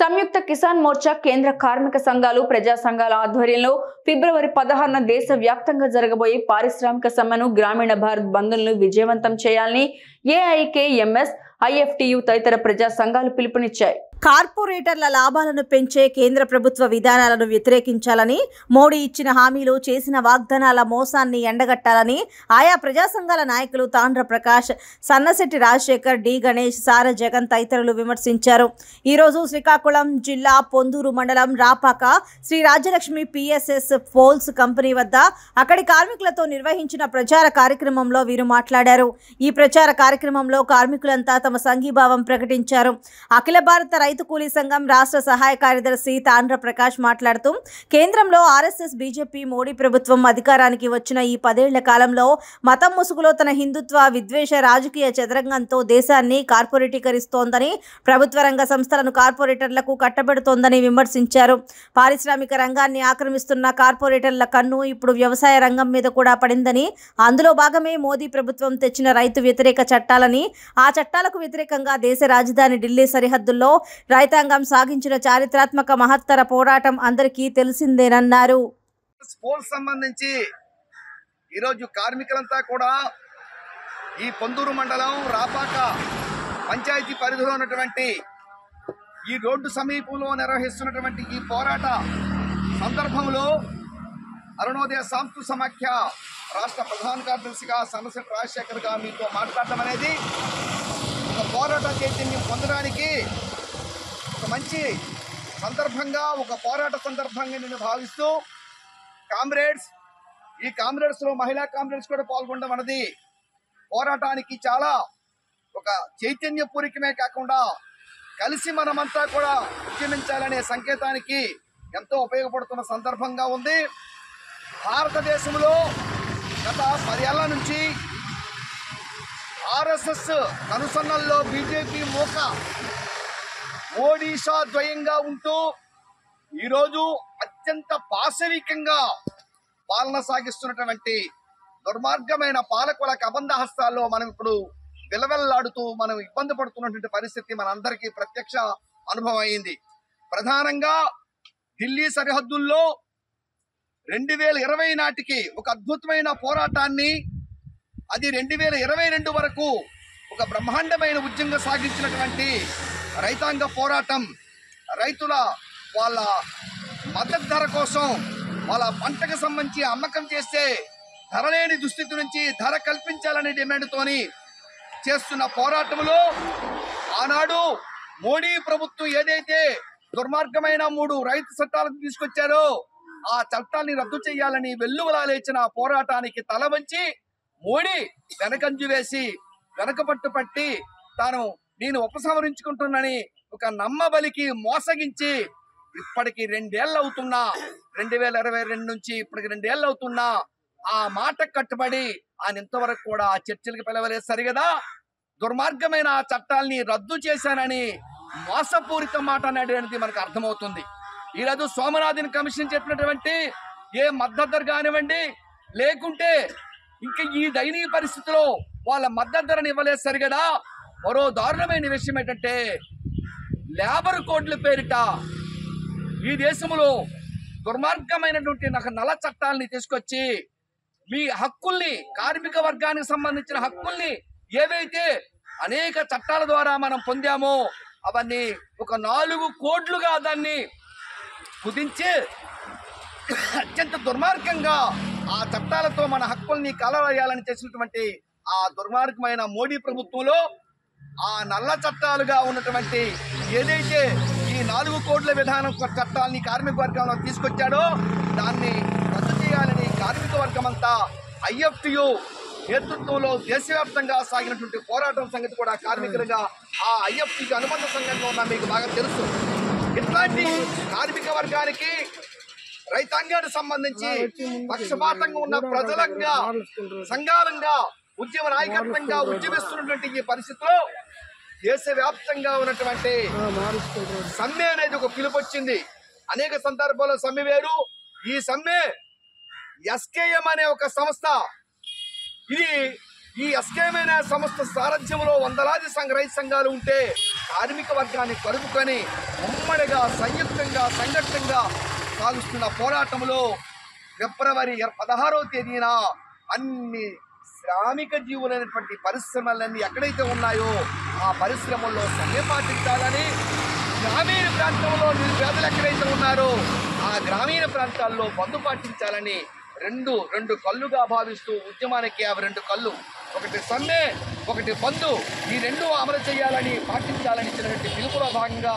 సంయుక్త కిసాన్ మోర్చా కేంద్ర కార్మిక సంఘాలు ప్రజా సంఘాల ఆధ్వర్యంలో ఫిబ్రవరి 16న దేశవ్యాప్తంగా జరగబోయే పారిశ్రామిక సమ్మెను గ్రామీణ భారత్ బంద్ను విజయవంతం చేయాలని ఏఐకేఎంఎస్, ఐఎఫ్టియు తదితర ప్రజా సంఘాలు పిలుపునిచ్చాయి. కార్పొరేటర్ల లాభాలను పెంచే కేంద్ర ప్రభుత్వ విధానాలను వ్యతిరేకించాలని, మోడీ ఇచ్చిన హామీలు చేసిన వాగ్దానాల మోసాన్ని ఎండగట్టాలని ఆయా ప్రజా సంఘాల నాయకులు తాండ్ర ప్రకాష్, సన్నశెట్టి రాజశేఖర్, డి గణేష్, సార జగన్ తదితరులు విమర్శించారు. ఈరోజు శ్రీకాకుళం జిల్లా పొందూరు మండలం రాపాక శ్రీ రాజ్యలక్ష్మి పిఎస్ఎస్ ఫోల్స్ కంపెనీ వద్ద అక్కడి కార్మికులతో నిర్వహించిన ప్రచార కార్యక్రమంలో వీరు మాట్లాడారు. ఈ ప్రచార కార్యక్రమంలో కార్మికులంతా తమ సంఘీభావం ప్రకటించారు. అఖిల భారత రైతు కూలీ సంఘం రాష్ట్ర సహాయ కార్యదర్శి తాండ్ర ప్రకాష్ మాట్లాడుతూ, కేంద్రంలో ఆర్ఎస్ఎస్, బీజేపీ, మోడీ ప్రభుత్వం అధికారానికి వచ్చిన ఈ 10 ఏళ్ల కాలంలో మతం ముసుగులో తన హిందుత్వ విద్వేష రాజకీయ చదరంగంతో దేశాన్ని కార్పొరేటీకరిస్తోందని, ప్రభుత్వ రంగ సంస్థలను కార్పొరేటర్లకు కట్టబెడుతోందని విమర్శించారు. పారిశ్రామిక రంగాన్ని ఆక్రమిస్తున్న కార్పొరేటర్ల కన్ను ఇప్పుడు వ్యవసాయ రంగం మీద కూడా పడిందని, అందులో భాగమే మోదీ ప్రభుత్వం తెచ్చిన రైతు వ్యతిరేక చట్టాలని, ఆ చట్టాలకు వ్యతిరేకంగా దేశ రాజధాని ఢిల్లీ సరిహద్దుల్లో రైతాంగం సాగించిన చారిత్రాత్మక మహత్తర పోరాటం అందరికీ తెలిసిందేనన్నారు. స్కూల్ సంబంధించి ఈరోజు కార్మికులంతా కూడా ఈ పొందూరు మండలం రాపాక పంచాయతీ పరిధిలో ఉన్నటువంటి ఈ రోడ్డు సమీపంలో నిర్వహిస్తున్నటువంటి ఈ పోరాట సందర్భంలో అరుణోదయ సాంస్కృతిక సమాఖ్య రాష్ట్ర ప్రధాన కార్యదర్శిగా సన్నశెట్టి రాజశేఖర్గా మీతో మాట్లాడటం అనేది ఒక పోరాట చైతన్యం పొందడానికి ఒక మంచి సందర్భంగా, ఒక పోరాట సందర్భంగా నేను భావిస్తూ, కామ్రేడ్స్, ఈ కామ్రేడ్స్లో మహిళా కామ్రేడ్స్ కూడా పాల్గొనడం అన్నది పోరాటానికి చాలా ఒక చైతన్యపూరికమే కాకుండా కలిసి మనమంతా కూడా ఉద్యమించాలనే సంకేతానికి ఎంతో ఉపయోగపడుతున్న సందర్భంగా ఉంది. భారతదేశంలో గత 10 ఏళ్ల నుంచి ఆర్ఎస్ఎస్ కనుసన్నల్లో బీజేపీ మూక ఒడిషా ద్వయంగా ఉంటూ ఈరోజు అత్యంత పాశవికంగా పాలన సాగిస్తున్నటువంటి దుర్మార్గమైన పాలకుల కబంధ హస్తాల్లో మనం ఇప్పుడు విలవెల్లాడుతూ మనం ఇబ్బంది పడుతున్నటువంటి పరిస్థితి మనందరికీ ప్రత్యక్ష అనుభవం అయింది. ప్రధానంగా ఢిల్లీ సరిహద్దుల్లో 2020 నాటికి ఒక అద్భుతమైన పోరాటాన్ని, అది 2022 వరకు ఒక బ్రహ్మాండమైన ఉద్యమంగా సాగించినటువంటి రైతాంగ పోరాటం, రైతుల వాళ్ళ మద్దతు ధర కోసం, వాళ్ళ పంటకు సంబంధించి అమ్మకం చేస్తే ధర లేని దుస్థితి నుంచి ధర కల్పించాలనే డిమాండ్తోని చేస్తున్న పోరాటంలో ఆనాడు మోడీ ప్రభుత్వం ఏదైతే దుర్మార్గమైన 3 రైతు చట్టాలను తీసుకొచ్చారో ఆ చట్టాన్ని రద్దు చేయాలని వెల్లువలా లేచిన పోరాటానికి తల వంచి మోడీ వెనకంజు వేసి వెనకపట్టు పట్టి నేను ఉపసంహరించుకుంటున్నానని ఒక నమ్మబలికి మోసగించి ఇప్పటికి 2 ఏళ్ళు అవుతున్నా, 2022 నుంచి ఇప్పటికి 2 ఏళ్ళు అవుతున్నా ఆ మాట కట్టుబడి ఆయన ఇంతవరకు కూడా ఆ చర్చలకు పిలవలేదు. సరిగదా దుర్మార్గమైన ఆ చట్టాలని రద్దు చేశానని మోసపూరిత మాట అనేది మనకు అర్థమవుతుంది. ఈరోజు సోమనాథన్ కమిషన్ చెప్పినటువంటి ఏ మద్దతు ధర కానివ్వండి, లేకుంటే ఇంకా ఈ దయనీయ పరిస్థితిలో వాళ్ళ మద్దతు ధరని ఇవ్వలేదు. సరిగదా మరో దారుణమైన విషయం ఏంటంటే, లేబర్ కోడ్ల పేరిట ఈ దేశంలో దుర్మార్గమైనటువంటి నల్ల చట్టాలని తీసుకొచ్చి మీ హక్కుల్ని, కార్మిక వర్గానికి సంబంధించిన హక్కుల్ని ఏవైతే అనేక చట్టాల ద్వారా మనం పొందామో అవన్నీ ఒక 4 కోట్లుగా దాన్ని కుదించి అత్యంత దుర్మార్గంగా ఆ చట్టాలతో మన హక్కుల్ని కలవేయాలని చేసినటువంటి ఆ దుర్మార్గమైన మోడీ ప్రభుత్వంలో ఆ నల్ల చట్టాలుగా ఉన్నటువంటి ఏదైతే ఈ 4 కోట్ల విధానం చట్టాలని కార్మిక వర్గంలో తీసుకొచ్చాడో దాన్ని రద్దు చేయాలని కార్మిక వర్గం అంతా ఐఎఫ్టియు నేతృత్వంలో దేశవ్యాప్తంగా సాగినటువంటి పోరాటం సంగతి కూడా కార్మికులుగా ఆ ఐఎఫ్టికి అనుబంధ సంఘంలో ఉన్న మీకు బాగా తెలుసు. ఇట్లాంటి కార్మిక వర్గానికి, రైతాంగానికి సంబంధించి పక్షపాతంగా ఉన్న ప్రజలంగా, సంఘాలంగా, ఉద్యమ నాయకత్వంగా ఉద్యమిస్తున్నటువంటి ఈ పరిస్థితిలో దేశవ్యాప్తంగా ఉన్నటువంటి సమ్మె అనేది ఒక పిలుపొచ్చింది. అనేక సందర్భాల్లో సమ్మె వేరు. ఈ సమ్మె ఎస్కేఎం అనే ఒక సంస్థ, ఇది ఈ ఎస్కేమైన సంస్థ సారథ్యంలో వందలాది రైతు సంఘాలు ఉంటే కార్మిక వర్గాన్ని కలుపుకొని ఉమ్మడిగా సంయుక్తంగా సంఘటితంగా సాగుతున్న పోరాటంలో ఫిబ్రవరి 16వ తేదీన అన్ని శ్రామిక జీవులైనటువంటి పరిశ్రమలన్నీ ఎక్కడైతే ఉన్నాయో ఆ పరిశ్రమల్లో సమ్మె పాటించాలని, గ్రామీణ ప్రాంతంలో నిరుపేదలు ఎక్కడైతే ఉన్నారో ఆ గ్రామీణ ప్రాంతాల్లో బంద్ పాటించాలని రెండు కళ్ళుగా భావిస్తూ ఉద్యమానికి అవి 2 కళ్ళు, ఒకటి సమ్మె, ఒకటి బంధు, ఈ 2 అమలు చేయాలని పాటించాలని ఇచ్చినటువంటి పిలుపులో భాగంగా